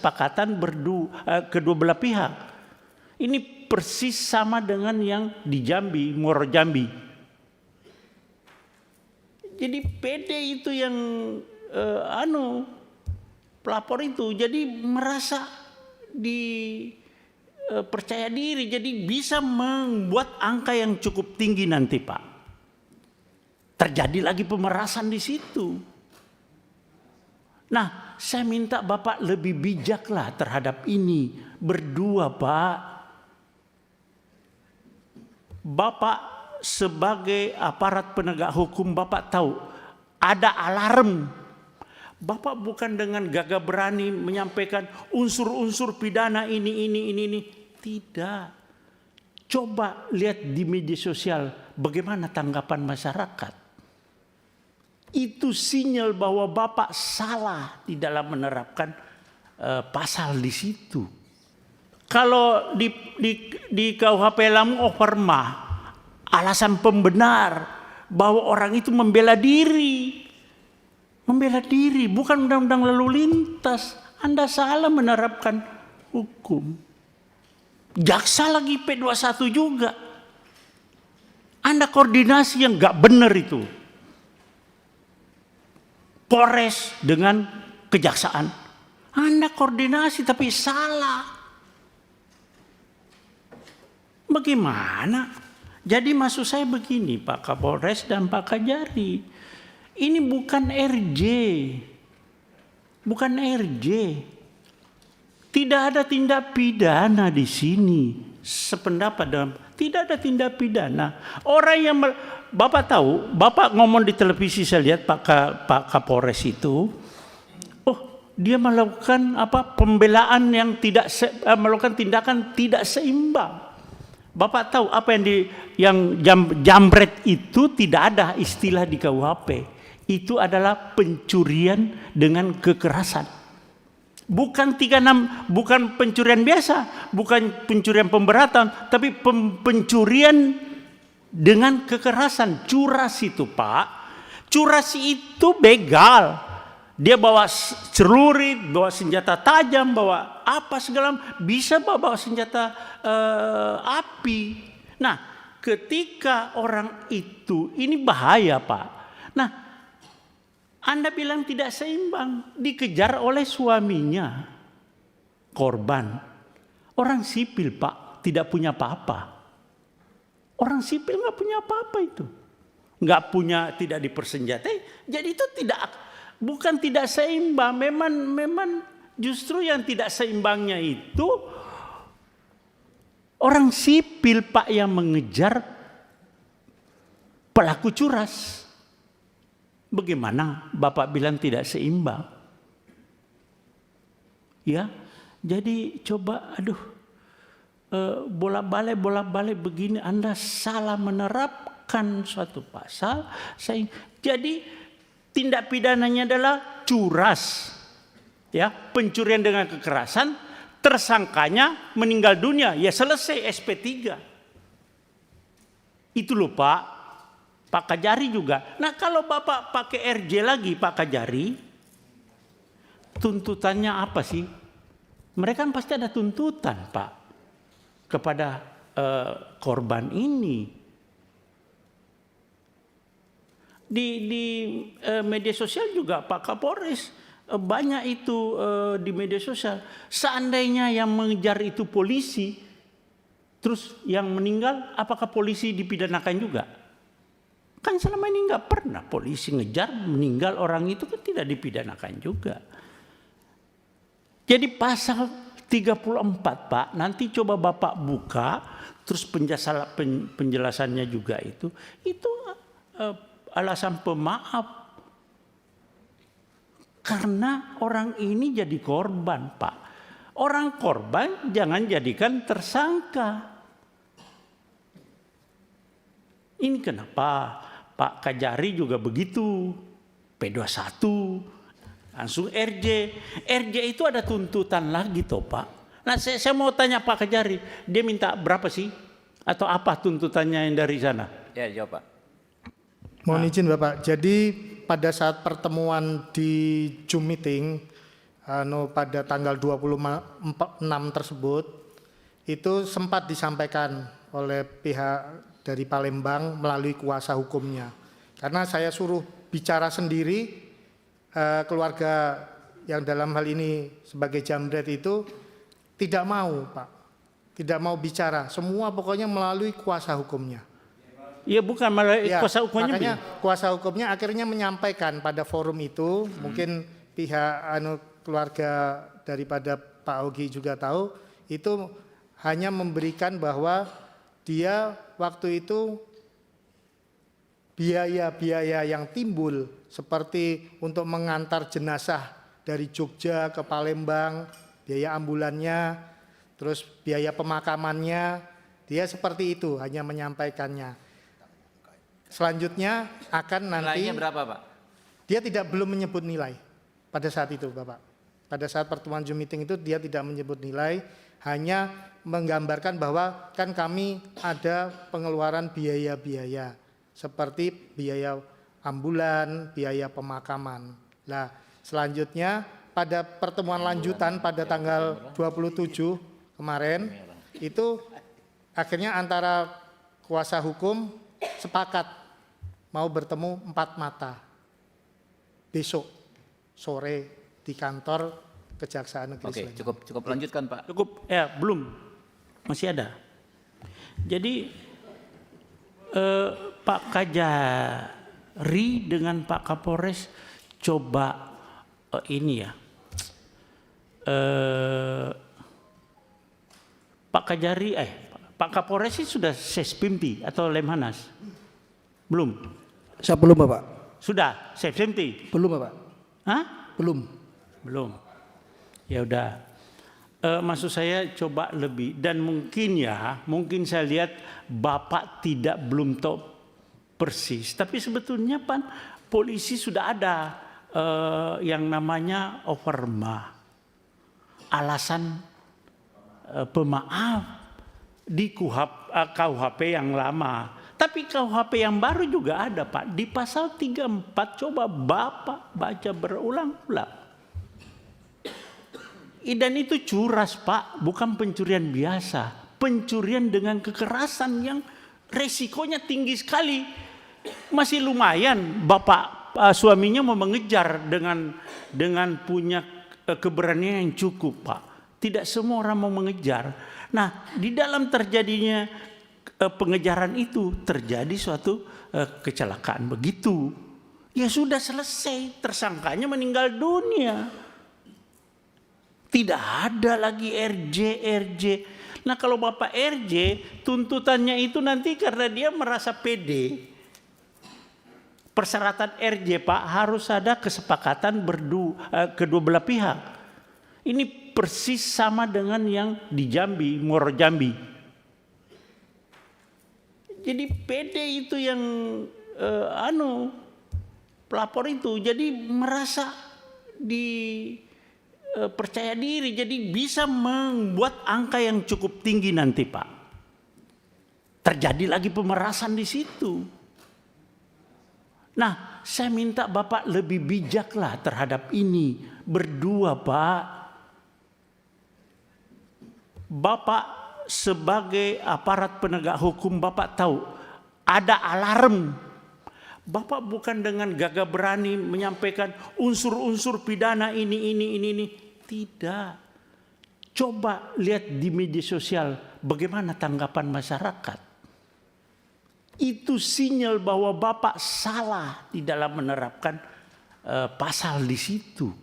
kesepakatan kedua belah pihak. Ini persis sama dengan yang di Jambi, Muaro Jambi. Jadi PD itu yang pelapor itu jadi merasa percaya diri, jadi bisa membuat angka yang cukup tinggi nanti, Pak. Terjadi lagi pemerasan di situ. Nah, saya minta Bapak lebih bijaklah terhadap ini berdua, Pak. Bapak sebagai aparat penegak hukum, Bapak tahu ada alarm. Bapak bukan dengan gagah berani menyampaikan unsur-unsur pidana ini. Tidak. Coba lihat di media sosial bagaimana tanggapan masyarakat. Itu sinyal bahwa Bapak salah di dalam menerapkan pasal di situ. Kalau di KUHP Lampung Overmah, alasan pembenar bahwa orang itu membela diri. Membela diri, bukan undang-undang lalu lintas. Anda salah menerapkan hukum. Jaksa lagi P21 juga. Anda koordinasi yang gak benar itu. Polres dengan kejaksaan. Anda koordinasi tapi salah. Bagaimana? Jadi maksud saya begini Pak Kapolres dan Pak Kajari. Ini bukan RJ. Bukan RJ. Tidak ada tindak pidana di sini. Sependapat dalam tidak ada tindak pidana. Orang yang Bapak tahu, Bapak ngomong di televisi saya lihat Pak Kapolres itu, dia melakukan pembelaan yang melakukan tindakan tidak seimbang. Bapak tahu apa yang jambret itu tidak ada istilah di KUHP. Itu adalah pencurian dengan kekerasan. Bukan 36, bukan pencurian biasa, bukan pencurian pemberatan, tapi pencurian dengan kekerasan. Curas itu Pak, curas itu begal. Dia bawa celurit, bawa senjata tajam, bawa apa segala, bisa bawa senjata api. Nah, ketika orang itu, ini bahaya Pak. Nah, Anda bilang tidak seimbang, dikejar oleh suaminya, korban. Orang sipil Pak, tidak punya apa-apa. Orang sipil nggak punya apa-apa itu. Nggak punya, tidak dipersenjatai, jadi itu bukan tidak seimbang. Memang justru yang tidak seimbangnya itu orang sipil Pak yang mengejar pelaku curas. Bagaimana Bapak bilang tidak seimbang? Ya, jadi coba bolak-balik begini, Anda salah menerapkan suatu pasal. Jadi tindak pidananya adalah curas. Ya, pencurian dengan kekerasan, tersangkanya meninggal dunia, ya selesai SP3. Itu loh Pak Kajari juga. Nah, kalau Bapak pakai RJ lagi Pak Kajari, tuntutannya apa sih? Mereka kan pasti ada tuntutan Pak kepada korban ini. Di media sosial juga Pak Kapolres banyak itu di media sosial. Seandainya yang mengejar itu polisi, terus yang meninggal, apakah polisi dipidanakan juga? Kan selama ini nggak pernah polisi ngejar meninggal orang itu kan tidak dipidanakan juga. Jadi pasal 34 Pak, nanti coba Bapak buka, terus penjelasannya juga itu alasan pemaaf. Karena orang ini jadi korban Pak. Orang korban jangan jadikan tersangka. Ini kenapa Pak Kajari juga begitu. P21 langsung RJ. RJ itu ada tuntutan lagi toh Pak. Nah saya mau tanya Pak Kajari, dia minta berapa sih? Atau apa tuntutannya yang dari sana? Ya jawab Pak. Mohon izin Bapak, jadi pada saat pertemuan di Zoom meeting, pada tanggal 26 tersebut itu sempat disampaikan oleh pihak dari Palembang melalui kuasa hukumnya. Karena saya suruh bicara sendiri, keluarga yang dalam hal ini sebagai jambret itu tidak mau, Pak. Tidak mau bicara, semua pokoknya melalui kuasa hukumnya. Ya bukan melalui kuasa hukumnya. Makanya kuasa hukumnya akhirnya menyampaikan pada forum itu, mungkin pihak keluarga daripada Pak Ogi juga tahu, itu hanya memberikan bahwa dia waktu itu biaya-biaya yang timbul seperti untuk mengantar jenazah dari Jogja ke Palembang, biaya ambulannya, terus biaya pemakamannya, dia seperti itu hanya menyampaikannya. Selanjutnya akan nanti. Nilainya berapa, Pak? Dia belum menyebut nilai pada saat itu, Bapak. Pada saat pertemuan Zoom meeting itu dia tidak menyebut nilai, hanya menggambarkan bahwa kan kami ada pengeluaran biaya-biaya seperti biaya ambulan, biaya pemakaman. Nah, selanjutnya pada pertemuan lanjutan pada tanggal 27 kemarin itu akhirnya antara kuasa hukum sepakat mau bertemu 4 mata besok sore di kantor Kejaksaan Negeri Sleman. Cukup lanjutkan, Pak. Cukup, belum, masih ada. Jadi Pak Kajari dengan Pak Kapolres coba ini ya, Pak Kajari, Pak Kapolres itu sudah Sespimti atau Lemhanas? Belum? Saya belum, Bapak. Sudah Sespimti? Belum, Bapak. Hah? Belum. Belum. Ya udah. Maksud saya coba lebih, dan mungkin saya lihat Bapak belum tahu persis, tapi sebetulnya polisi sudah ada yang namanya overma, alasan pemaaf di KUHP yang lama. Tapi KUHP yang baru juga ada, Pak. Di pasal 34 coba Bapak baca berulang-ulang. Dan itu curas, Pak, bukan pencurian biasa. Pencurian dengan kekerasan yang resikonya tinggi sekali. Masih lumayan Bapak suaminya mau mengejar dengan punya keberanian yang cukup, Pak. Tidak semua orang mau mengejar. Nah, di dalam terjadinya pengejaran itu terjadi suatu kecelakaan begitu. Ya sudah selesai, tersangkanya meninggal dunia. Tidak ada lagi RJ. Nah, kalau Bapak RJ, tuntutannya itu nanti karena dia merasa pede. Persyaratan RJ, Pak, harus ada kesepakatan kedua belah pihak. Ini persis sama dengan yang di Jambi, Muaro Jambi. Jadi pede itu yang pelapor itu, jadi merasa percaya diri, jadi bisa membuat angka yang cukup tinggi nanti, Pak. Terjadi lagi pemerasan di situ. Nah, saya minta Bapak lebih bijaklah terhadap ini. Berdua, Pak. Bapak sebagai aparat penegak hukum, Bapak tahu ada alarm. Bapak bukan dengan gagah berani menyampaikan unsur-unsur pidana ini. Tidak. Coba lihat di media sosial bagaimana tanggapan masyarakat. Itu sinyal bahwa Bapak salah di dalam menerapkan pasal di situ.